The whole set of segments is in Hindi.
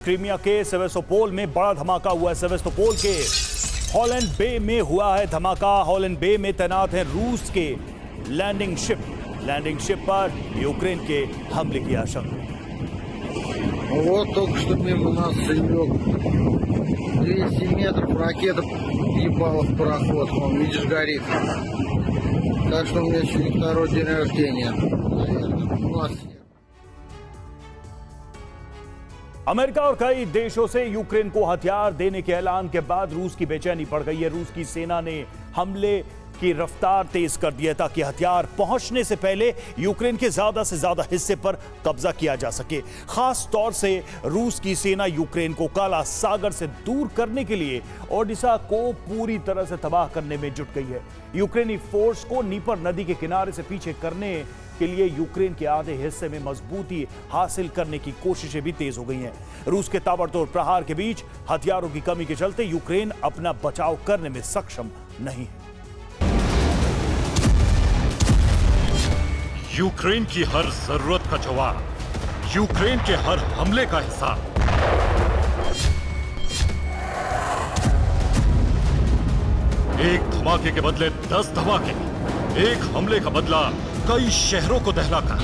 क्रीमिया के सेवेस्तोपोल में बड़ा धमाका हुआ है। सेवेस्तोपोल के हॉलैंड बे में हुआ है धमाका। हॉलैंड बे में तैनात है रूस के लैंडिंग शिप पर यूक्रेन के हमले की आशंका। Вот только что мимо нас лег 200 метров, ракета ебала в пароход, вон, видишь, горит. Так что у меня сегодня второй день рождения, наверное. У нас अमेरिका और कई देशों से यूक्रेन को हथियार देने के ऐलान के बाद रूस की बेचैनी बढ़ गई है। रूस की सेना ने हमले की रफ्तार तेज कर दी है ताकि हथियार पहुंचने से पहले यूक्रेन के ज्यादा से ज्यादा हिस्से पर कब्जा किया जा सके। खास तौर से रूस की सेना यूक्रेन को काला सागर से दूर करने के लिए ओडिशा को पूरी तरह से तबाह करने में जुट गई है। यूक्रेनी फोर्स को नीपर नदी के किनारे से पीछे करने के लिए यूक्रेन के आधे हिस्से में मजबूती हासिल करने की कोशिशें भी तेज हो गई हैं। रूस के ताबड़तोड़ प्रहार के बीच हथियारों की कमी के चलते यूक्रेन अपना बचाव करने में सक्षम नहीं है। यूक्रेन की हर जरूरत का जवाब, यूक्रेन के हर हमले का हिसाब। एक धमाके के बदले 10 धमाके, एक हमले का बदला कई शहरों को दहलाकर।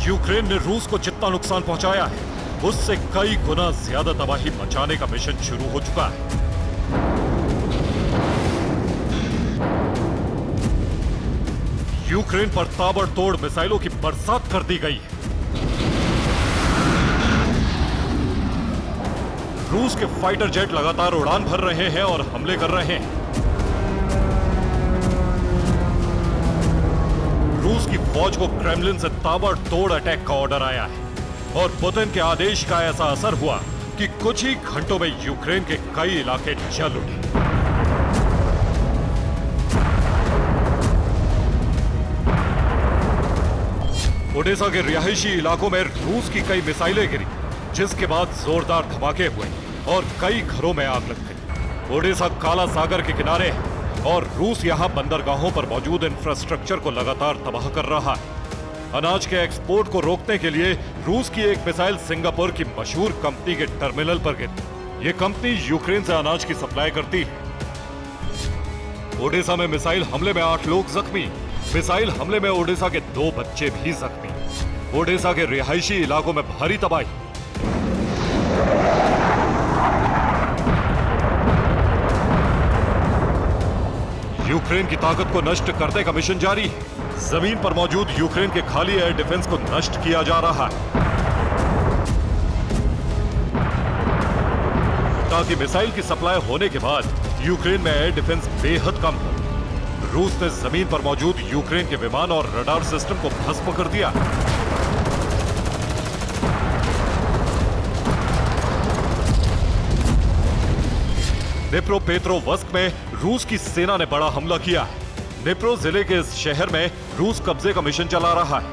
यूक्रेन ने रूस को जितना नुकसान पहुंचाया है उससे कई गुना ज्यादा तबाही मचाने का मिशन शुरू हो चुका है। यूक्रेन पर ताबड़तोड़ मिसाइलों की बरसात कर दी गई है। रूस के फाइटर जेट लगातार उड़ान भर रहे हैं और हमले कर रहे हैं। रूस की फौज को क्रेमलिन से ताबड़तोड़ अटैक का ऑर्डर आया है और पुतिन के आदेश का ऐसा असर हुआ कि कुछ ही घंटों में यूक्रेन के कई इलाके जल उठे। ओडेसा के रिहायशी इलाकों में रूस की कई मिसाइलें गिरी, जिसके बाद जोरदार धमाके हुए और कई घरों में आग लग गई। ओडेसा काला सागर के किनारे है और रूस यहां बंदरगाहों पर मौजूद इंफ्रास्ट्रक्चर को लगातार तबाह कर रहा है। अनाज के एक्सपोर्ट को रोकने के लिए रूस की एक मिसाइल सिंगापुर की मशहूर कंपनी के टर्मिनल पर गिरी। ये कंपनी यूक्रेन से अनाज की सप्लाई करती है। ओडेसा में मिसाइल हमले में 8 लोग जख्मी। मिसाइल हमले में ओडेसा के 2 बच्चे भी जख्मी। ओडेसा के रिहायशी इलाकों में भारी तबाही। यूक्रेन की ताकत को नष्ट करने का मिशन जारी है। जमीन पर मौजूद यूक्रेन के खाली एयर डिफेंस को नष्ट किया जा रहा है ताकि मिसाइल की सप्लाई होने के बाद यूक्रेन में एयर डिफेंस बेहद कम हो। रूस ने जमीन पर मौजूद यूक्रेन के विमान और रडार सिस्टम को भस्म कर दिया। डिनिप्रोपेट्रोव्स्क में रूस की सेना ने बड़ा हमला किया है। डिनिप्रो जिले के इस शहर में रूस कब्जे का मिशन चला रहा है।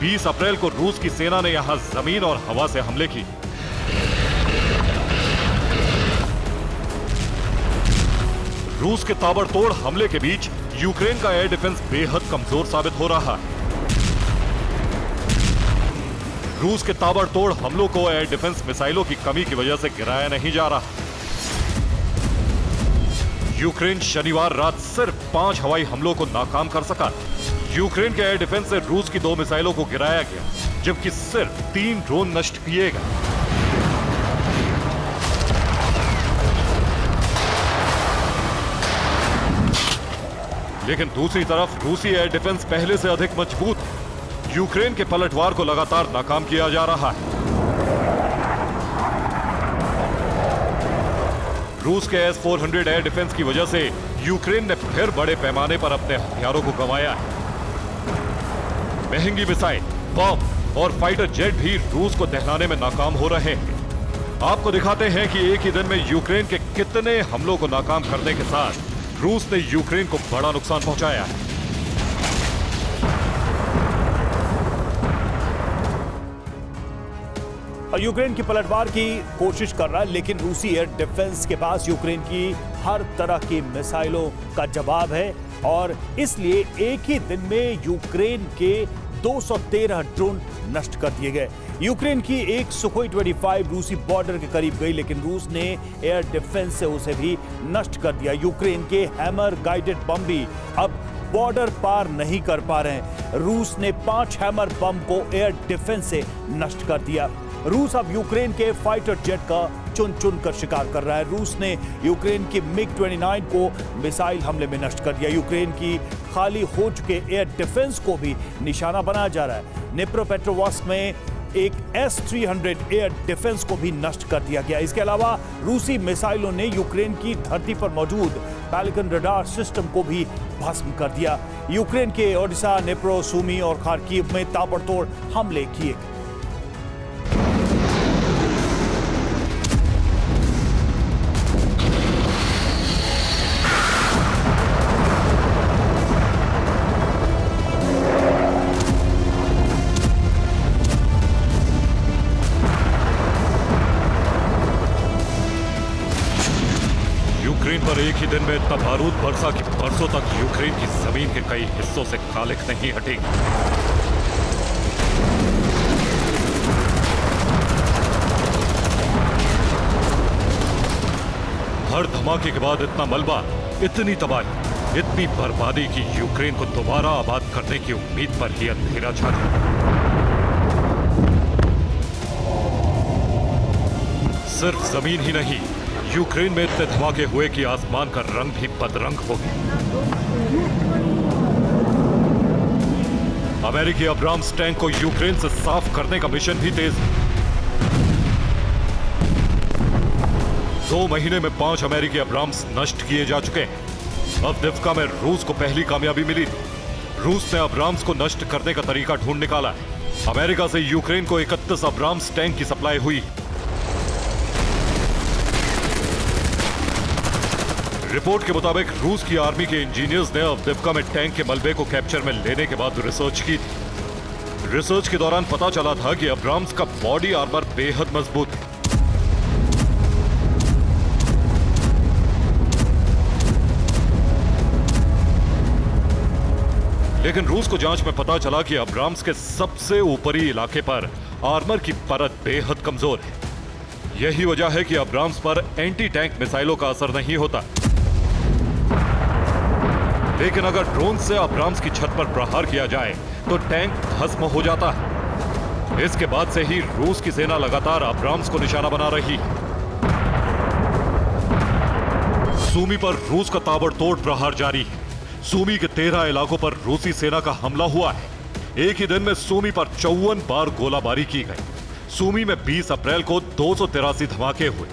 20 अप्रैल को रूस की सेना ने यहां जमीन और हवा से हमले किए। रूस के ताबड़तोड़ हमले के बीच यूक्रेन का एयर डिफेंस बेहद कमजोर साबित हो रहा है। रूस के ताबड़तोड़ हमलों को एयर डिफेंस मिसाइलों की कमी की वजह से गिराया नहीं जा रहा। यूक्रेन शनिवार रात सिर्फ 5 हवाई हमलों को नाकाम कर सका। यूक्रेन के एयर डिफेंस से रूस की 2 मिसाइलों को गिराया गया, जबकि सिर्फ 3 ड्रोन नष्ट किए गए। लेकिन दूसरी तरफ रूसी एयर डिफेंस पहले से अधिक मजबूत है। यूक्रेन के पलटवार को लगातार नाकाम किया जा रहा है। रूस के S-400 एयर डिफेंस की वजह से यूक्रेन ने फिर बड़े पैमाने पर अपने हथियारों को गंवाया है। महंगी मिसाइल, बम और फाइटर जेट भी रूस को दहलाने में नाकाम हो रहे हैं। आपको दिखाते हैं कि एक ही दिन में यूक्रेन के कितने हमलों को नाकाम करने के साथ रूस ने यूक्रेन को बड़ा नुकसान पहुंचाया है। यूक्रेन की पलटवार की कोशिश कर रहा है, लेकिन रूसी एयर डिफेंस के पास यूक्रेन की हर तरह की मिसाइलों का जवाब है और इसलिए एक ही दिन में यूक्रेन के 213 ड्रोन नष्ट कर दिए गए। यूक्रेन की एक सुखोई 25 रूसी बॉर्डर के करीब गई, लेकिन रूस ने एयर डिफेंस से उसे भी नष्ट कर दिया। यूक्रेन के हैमर गाइडेड बम भी अब बॉर्डर पार नहीं कर पा रहे हैं। रूस ने 5 हैमर बम को एयर डिफेंस से नष्ट कर दिया। रूस अब यूक्रेन के फाइटर जेट का चुन चुन कर शिकार कर रहा है। रूस ने यूक्रेन की MiG-29 को मिसाइल हमले में नष्ट कर दिया। यूक्रेन की खाली हो चुके एयर डिफेंस को भी निशाना बनाया जा रहा है। निप्रोपेट्रोवस्क में एक S-300 एयर डिफेंस को भी नष्ट कर दिया गया। इसके अलावा रूसी मिसाइलों ने यूक्रेन की धरती पर मौजूद पेलिकन रडार सिस्टम को भी भस्म कर दिया। यूक्रेन के ओडिशा, निप्रो, सूमी और खार्किव में ताबड़तोड़ हमले किए। यूक्रेन पर एक ही दिन में इतना बारूद बरसा कि बरसों तक यूक्रेन की जमीन के कई हिस्सों से कालिक नहीं हटेगी। हर धमाके के बाद इतना मलबा, इतनी तबाही, इतनी बर्बादी की यूक्रेन को दोबारा आबाद करने की उम्मीद पर ही अंधेरा छा गया। सिर्फ जमीन ही नहीं, यूक्रेन में इतने धमाके हुए कि आसमान का रंग भी बदरंग हो गया। अमेरिकी अब्राम्स टैंक को यूक्रेन से साफ करने का मिशन भी तेज है। 2 महीने में 5 अमेरिकी अब्राम्स नष्ट किए जा चुके हैं। अब दिव्का में रूस को पहली कामयाबी मिली थी। रूस ने अब्राम्स को नष्ट करने का तरीका ढूंढ निकाला है। अमेरिका से यूक्रेन को 31 अब्राम्स टैंक की सप्लाई हुई। रिपोर्ट के मुताबिक रूस की आर्मी के इंजीनियर्स ने अवदिव्का में टैंक के मलबे को कैप्चर में लेने के बाद रिसर्च की थी। रिसर्च के दौरान पता चला था कि अब्राम्स का बॉडी आर्मर बेहद मजबूत है। लेकिन रूस को जांच में पता चला कि अब्राम्स के सबसे ऊपरी इलाके पर आर्मर की परत बेहद कमजोर है। यही वजह है कि अब्राम्स पर एंटी टैंक मिसाइलों का असर नहीं होता। लेकिन अगर ड्रोन से अब्राम्स की छत पर प्रहार किया जाए तो टैंक भस्म हो जाता है। इसके बाद से ही रूस की सेना लगातार अब्राम्स को निशाना बना रही है। सूमी पर रूस का ताबड़तोड़ प्रहार जारी है। सूमी के 13 इलाकों पर रूसी सेना का हमला हुआ है। एक ही दिन में सूमी पर 54 बार गोलाबारी की गई। सूमी में 20 अप्रैल को 283 धमाके हुए।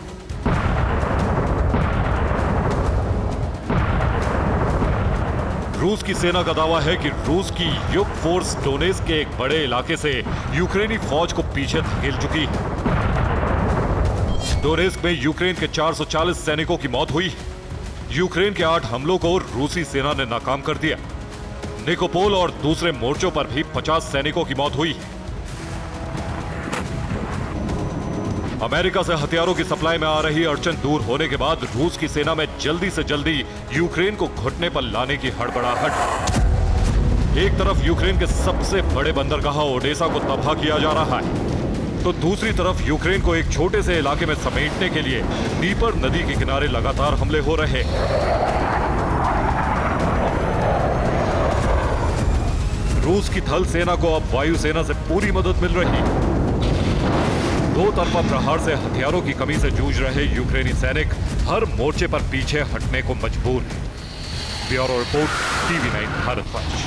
रूस की सेना का दावा है कि रूस की युक्त फोर्स डोनेट्स्क के एक बड़े इलाके से यूक्रेनी फौज को पीछे धकेल चुकी है। डोनेट्स्क में यूक्रेन के 440 सैनिकों की मौत हुई। यूक्रेन के 8 हमलों को रूसी सेना ने नाकाम कर दिया। निकोपोल और दूसरे मोर्चों पर भी 50 सैनिकों की मौत हुई। अमेरिका से हथियारों की सप्लाई में आ रही अड़चन दूर होने के बाद रूस की सेना में जल्दी से जल्दी यूक्रेन को घुटने पर लाने की हड़बड़ाहट। एक तरफ यूक्रेन के सबसे बड़े बंदरगाह ओडेसा को तबाह किया जा रहा है, तो दूसरी तरफ यूक्रेन को एक छोटे से इलाके में समेटने के लिए डीपर नदी के किनारे लगातार हमले हो रहे हैं। रूस की थल सेना को अब वायुसेना से पूरी मदद मिल रही है। दो तरफा प्रहार से हथियारों की कमी से जूझ रहे यूक्रेनी सैनिक हर मोर्चे पर पीछे हटने को मजबूर हैं। Bureau report, TV9 भारतवंश।